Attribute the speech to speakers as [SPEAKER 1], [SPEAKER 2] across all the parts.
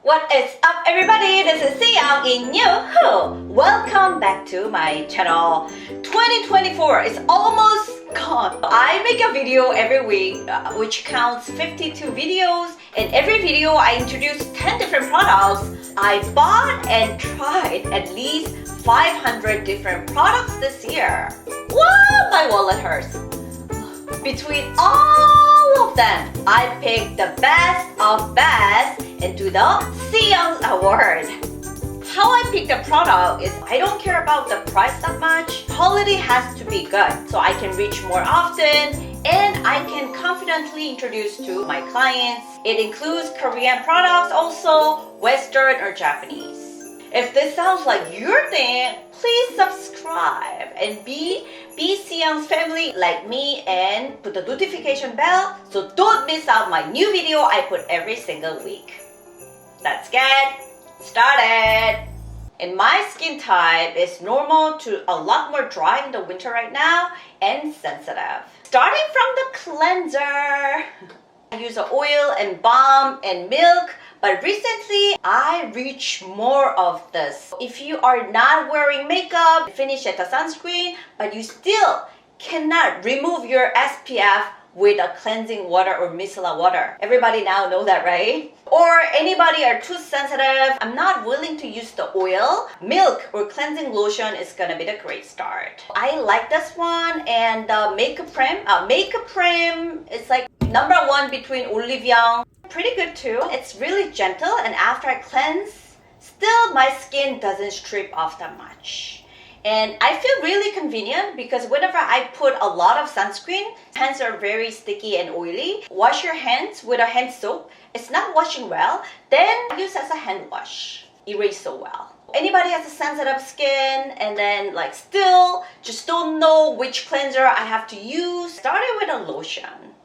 [SPEAKER 1] What is up, everybody? This is Serum in New. Welcome back to my channel. 2024 is almost gone. I make a video every week which counts 52 videos. In every video I introduce 10 different products. I bought and tried at least 500 different products this year. Wow, my wallet hurts. Between all of them, I picked the best of best into the Serum Award. How I pick the product is I don't care about the price that much. Quality has to be good so I can reach more often and I can confidently introduce to my clients. It includes Korean products also, Western or Japanese. If this sounds like your thing, please subscribe and be Serum's family like me and put the notification bell so don't miss out my new video I put every single week. Let's get started. And my skin type is normal to a lot more dry in the winter right now and sensitive. Starting from the cleanser, I use the oil and balm and milk. But recently, I reach more of this. If you are not wearing makeup, finish at the sunscreen, but you still cannot remove your SPF with a cleansing water or micellar water. Everybody now know that, right? Or anybody are too sensitive, I'm not willing to use the oil. Milk or cleansing lotion is gonna be the great start. I like this one and the makeup cream is like #1 between Illiyoon. Pretty good too. It's really gentle and after I cleanse, still my skin doesn't strip off that much. And I feel really convenient because whenever I put a lot of sunscreen, hands are very sticky and oily. Wash your hands with a hand soap. It's not washing well. Then use as a hand wash. Erase so well. Anybody has a sensitive skin and then like still just don't know which cleanser I have to use, starting with a lotion.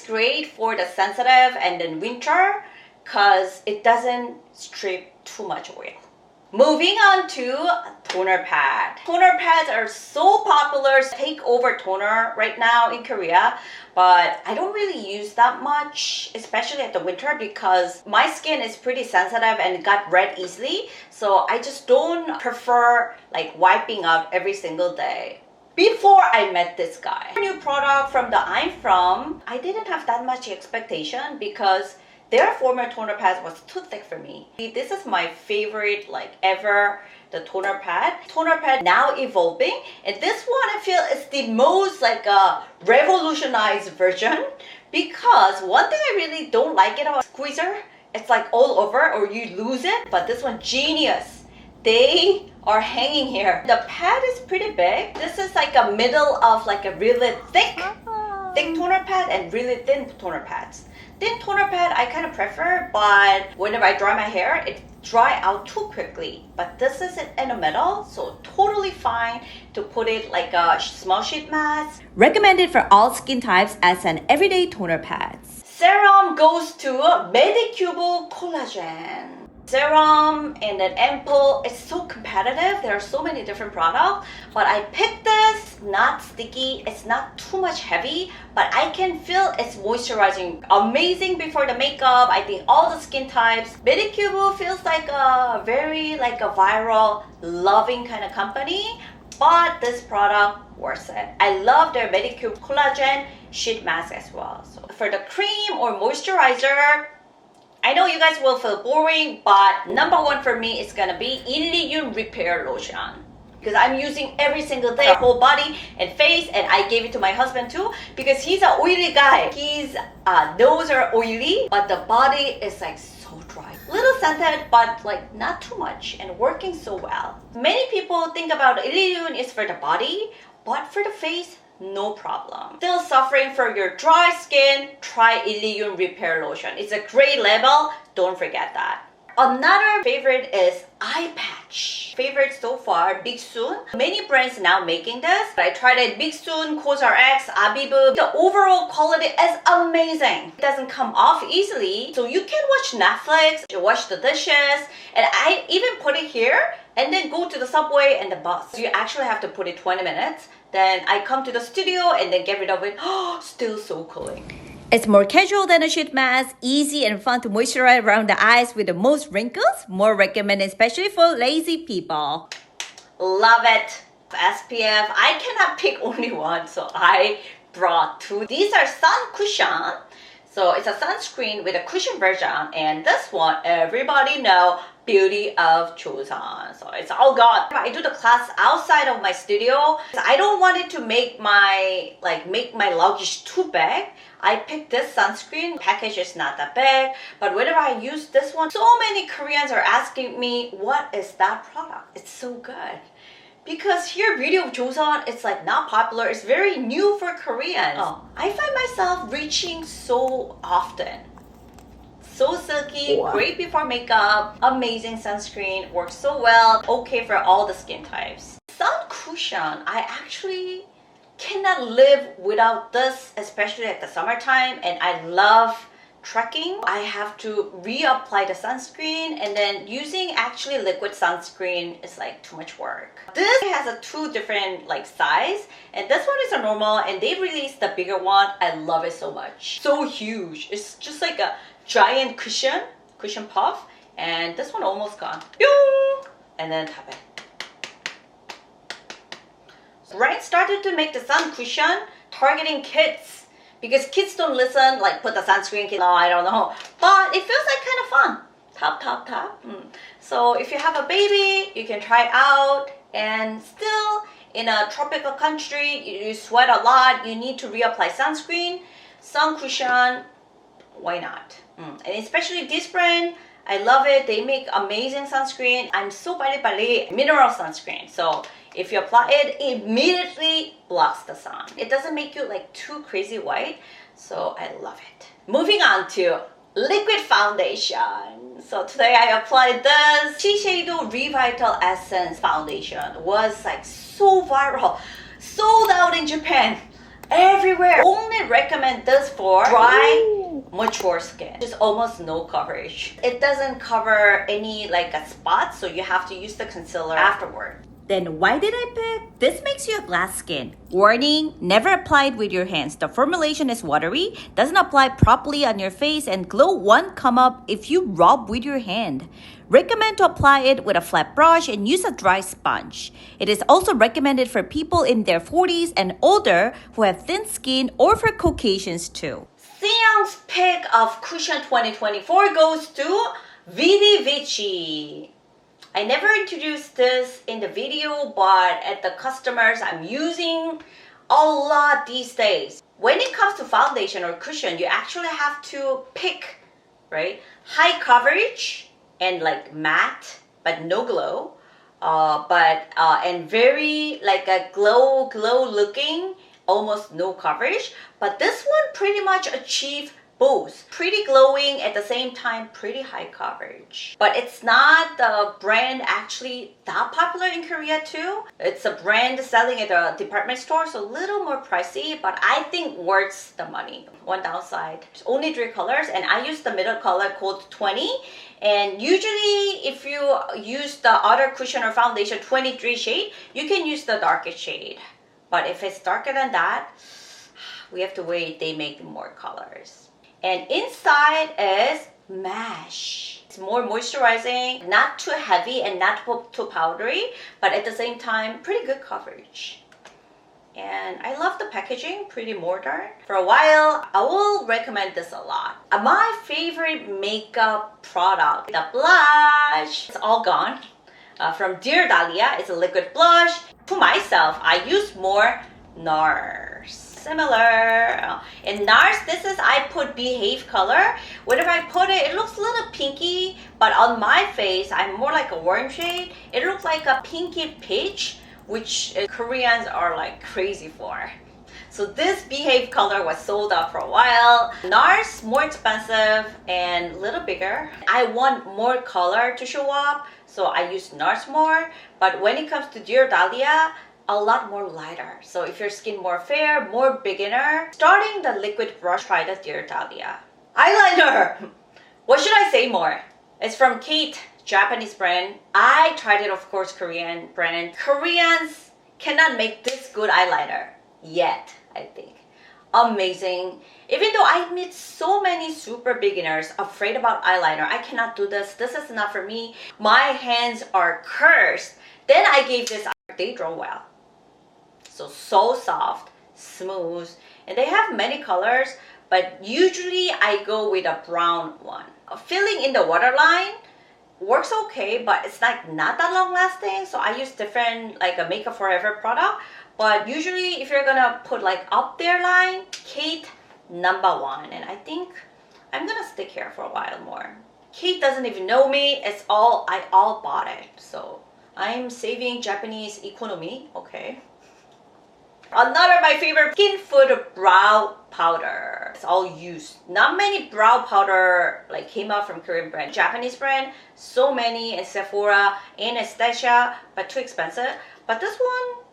[SPEAKER 1] Great for the sensitive and then winter because it doesn't strip too much oil. Moving on to toner pad. Toner pads are so popular, take over toner right now in Korea, but I don't really use that much, especially at the winter because my skin is pretty sensitive and got red easily, so I just don't prefer like wiping out every single day. Before I met this guy, new product from the I'm From, I didn't have that much expectation because their former toner pad was too thick for me. This is my favorite like ever, the toner pad. Toner pad now evolving, and this one I feel is the most like a revolutionized version because one thing I really don't like it about squeezer, it's like all over or you lose it, but this one genius. They are hanging here. The pad is pretty big. This is like a middle of like a really thick toner pad and really thin toner pads. Thin toner pad I kind of prefer, but whenever I dry my hair, it dry out too quickly. But this is in the middle, so totally fine to put it like a small sheet mask. Recommended for all skin types as an everyday toner pads. Serum goes to Medicube Collagen. Serum and then ampoule, it's so competitive. There are so many different products, but I picked this, not sticky, it's not too much heavy, but I can feel it's moisturizing. Amazing before the makeup. I think all the skin types. Medicube feels like a very like a viral loving kind of company, but this product worth it. I love their Medicube Collagen sheet mask as well. So for the cream or moisturizer, I know you guys will feel boring, but #1 for me is gonna be Illiyoon Repair Lotion. Because I'm using every single day, whole body and face, and I gave it to my husband too because he's an oily guy. His nose are oily, but the body is like so dry. Little scented, but like not too much and working so well. Many people think about Illiyoon is for the body, but for the face, no problem. Still suffering from your dry skin? Try Illiyoon Repair Lotion. It's a great label. Don't forget that. Another favorite is eye patch. Favorite so far, Mixsoon. Many brands now making this. I tried it, Mixsoon, COSRX, Abibu. The overall quality is amazing. It doesn't come off easily. So you can watch Netflix, wash the dishes, and I even put it here and then go to the subway and the bus. You actually have to put it 20 minutes. Then I come to the studio and then get rid of it. Oh, still so cooling. It's more casual than a sheet mask, easy and fun to moisturize around the eyes with the most wrinkles, more recommended especially for lazy people. Love it. SPF, I cannot pick only one, so I brought two. These are sun cushion. So it's a sunscreen with a cushion version, and this one, everybody know, beauty of Joseon. So it's all gone. I do the class outside of my studio. I don't want it to make my luggage too big. I picked this sunscreen. Package is not that big, but whenever I use this one, so many Koreans are asking me, what is that product? It's so good. Because here, Beauty of Joseon, it's like not popular. It's very new for Koreans. Oh, I find myself reaching so often. So silky, wow. Great before makeup, amazing sunscreen, works so well, okay for all the skin types. Sun cushion, I actually cannot live without this, especially at the summertime, and I love trekking. I have to reapply the sunscreen, and then using actually liquid sunscreen is like too much work. This has a two different like size, and this one is a normal, and they released the bigger one. I love it so much. So huge. It's just like a giant cushion puff, and this one almost gone. And then tap it. Brand started to make the sun cushion targeting kids, because kids don't listen, like put the sunscreen, no, I don't know. But it feels like kind of fun. Tap. So if you have a baby, you can try it out. And still, in a tropical country, you sweat a lot, you need to reapply sunscreen. Sun cushion, why not? And especially this brand, I love it. They make amazing sunscreen. I'm so bali mineral sunscreen. So if you apply it, it immediately blocks the sun. It doesn't make you like too crazy white. So I love it. Moving on to liquid foundation. So today I applied this Shiseido Revital Essence foundation. It was like so viral. Sold out in Japan. Everywhere. Only recommend this for dry, mature skin. There's almost no coverage. It doesn't cover any like a spot, so you have to use the concealer afterward. Then why did I pick? This makes you a glass skin. Warning, never applied with your hands. The formulation is watery, doesn't apply properly on your face, and glow won't come up if you rub with your hand. Recommend to apply it with a flat brush and use a dry sponge. It is also recommended for people in their 40s and older who have thin skin, or for Caucasians too. Seung's pick of Cushion 2024 goes to Vidi Vici. I never introduced this in the video, but at the customers I'm using a lot these days. When it comes to foundation or cushion, you actually have to pick, right? High coverage and like matte, but no glow. And very like a glow looking, almost no coverage. But this one pretty much achieved both. Pretty glowing, at the same time pretty high coverage. But it's not the brand actually that popular in Korea too. It's a brand selling at a department store, so a little more pricey, but I think worth the money. One downside, there's only 3 colors, and I use the middle color called 20. And usually if you use the other cushion or foundation 23 shade, you can use the darkest shade. But if it's darker than that, we have to wait, they make more colors. And inside is mesh. It's more moisturizing, not too heavy and not too powdery, but at the same time, pretty good coverage. And I love the packaging, pretty modern. For a while, I will recommend this a lot. My favorite makeup product, the blush. It's all gone. From Dear Dahlia, it's a liquid blush. To myself, I use more Nars. Similar. In Nars, I put Behave color. Whenever I put it, it looks a little pinky, but on my face, I'm more like a warm shade. It looks like a pinky peach, which Koreans are like crazy for. So this Behave color was sold out for a while. Nars, more expensive and a little bigger. I want more color to show up, so I use Nars more. But when it comes to Dear Dahlia, a lot more lighter. So if your skin more fair, more beginner, starting the liquid brush, try the Dear Dahlia. Eyeliner! What should I say more? It's from Kate, Japanese brand. I tried it, of course, Korean brand. Koreans cannot make this good eyeliner yet, I think. amazing. Even though I meet so many super beginners afraid about eyeliner, I cannot do this. This is not for me. My hands are cursed. Then I gave this, they draw well. So soft, smooth, and they have many colors, but usually I go with a brown one. Filling in the waterline works okay, but it's like not that long lasting, so I use different like a Makeup Forever product. But usually if you're gonna put like up their line, Kate #1, and I think I'm gonna stick here for a while more. Kate doesn't even know me. It's all I bought it, so I'm saving Japanese economy. Okay. Another my favorite Skin Food brow powder. It's all used. Not many brow powder like came out from Korean brand. Japanese brand, so many in Sephora, in Anastasia, but too expensive. But this one,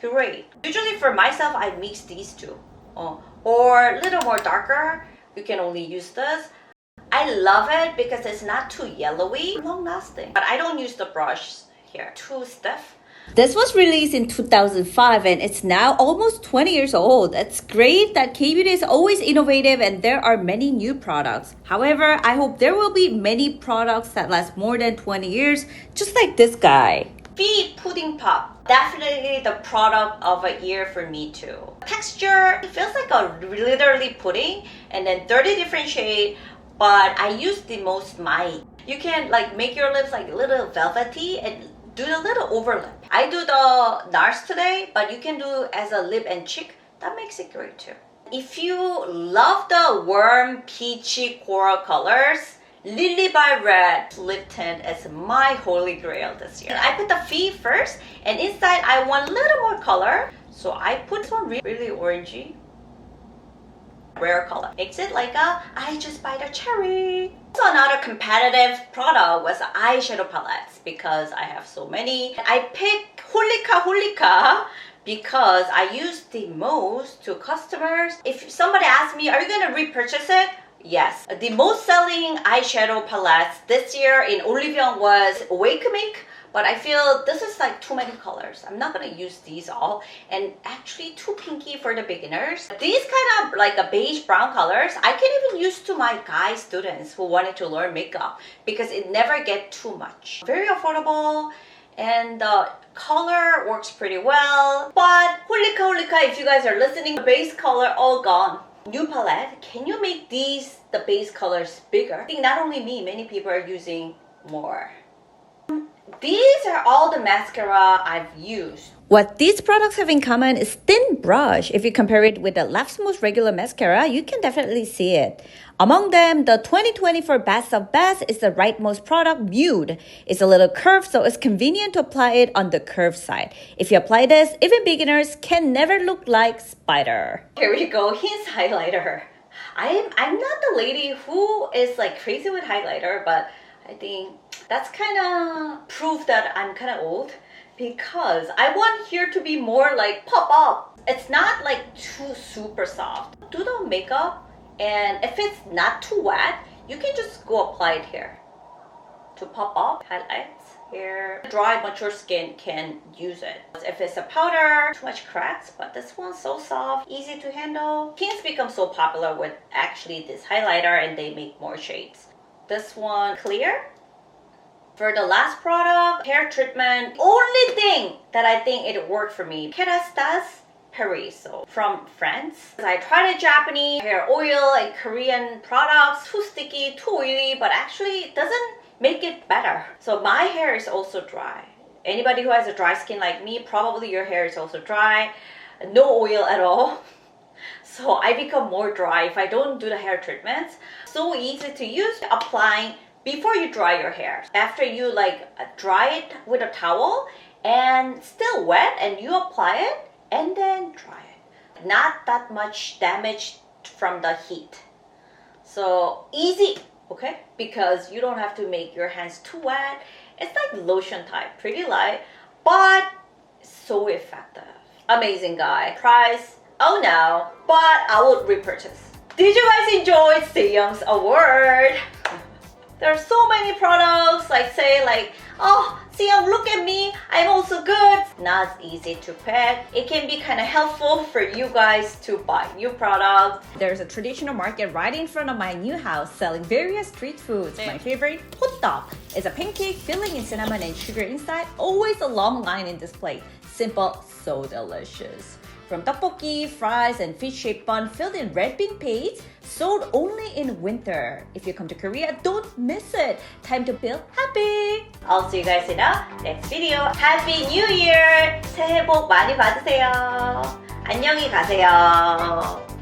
[SPEAKER 1] great. Usually for myself, I mix these two. Or a little more darker, you can only use this. I love it because it's not too yellowy, long lasting. But I don't use the brush here, too stiff. This was released in 2005 and it's now almost 20 years old. It's great that K-beauty is always innovative and there are many new products. However, I hope there will be many products that last more than 20 years, just like this guy. Fwee Pudding Pop. Definitely the product of a year for me too. Texture, it feels like a literally pudding and then 30 different shades, but I use the most mild. You can like make your lips like a little velvety and do the little overlap. I do the Nars today, but you can do as a lip and cheek. That makes it great too. If you love the warm peachy coral colors, Lilybyred lip tint is my holy grail this year. I put the Fwee first, and inside I want a little more color, so I put this one really orangey. Rare color. Makes it like a I just bite a cherry. So another competitive product was eyeshadow palettes because I have so many. I picked HOLIKA because I use the most to customers. If somebody asks me, are you gonna repurchase it? Yes. The most selling eyeshadow palettes this year in Illiyoon was Wake Make. But I feel this is like too many colors. I'm not gonna use these all. And actually too pinky for the beginners. These kind of like a beige brown colors, I can even use to my guy students who wanted to learn makeup because it never gets too much. Very affordable and the color works pretty well. But HOLIKA, if you guys are listening, the base color all gone. New palette, can you make these, the base colors bigger? I think not only me, many people are using more. These are all the mascara I've used. What these products have in common is thin brush. If you compare it with the Left Smooth regular mascara, you can definitely see it. Among them, the 2024 Best of Best is the rightmost product, Nude. It's a little curved, so it's convenient to apply it on the curved side. If you apply this, even beginners can never look like spider. Here we go, Hint's highlighter. I'm not the lady who is like crazy with highlighter, but I think that's kind of proof that I'm kind of old because I want here to be more like pop up. It's not like too super soft. Do the makeup, and if it's not too wet, you can just go apply it here to pop up highlights here. Dry, mature skin can use it. If it's a powder, too much cracks, but this one's so soft, easy to handle. Tints become so popular with actually this highlighter and they make more shades. This one clear. For the last product, hair treatment, only thing that I think it worked for me, Kerastase Paraiso from France. I tried a Japanese hair oil and Korean products, too sticky, too oily, but actually it doesn't make it better. So my hair is also dry. Anybody who has a dry skin like me, probably your hair is also dry. No oil at all. So I become more dry if I don't do the hair treatments. So easy to use, applying before you dry your hair. After you like dry it with a towel and still wet and you apply it and then dry it. Not that much damage from the heat. So easy, okay? Because you don't have to make your hands too wet. It's like lotion type, pretty light, but so effective. Amazing guy. Price, oh no, but I would repurchase. Did you guys enjoy Seyoung's award? There are so many products, like say like, oh, See, look at me, I'm also good. Not easy to pack. It can be kind of helpful for you guys to buy new products. There's a traditional market right in front of my new house selling various street foods. My favorite, hotdog, is a pancake filling in cinnamon and sugar inside. Always a long line in this plate. Simple, so delicious. From tteokbokki, fries, and fish-shaped bun filled in red bean paste, sold only in winter. If you come to Korea, don't miss it. Time to feel happy. I'll see you guys in the next video. Happy New Year! 새해 복 많이 받으세요. 안녕히 가세요.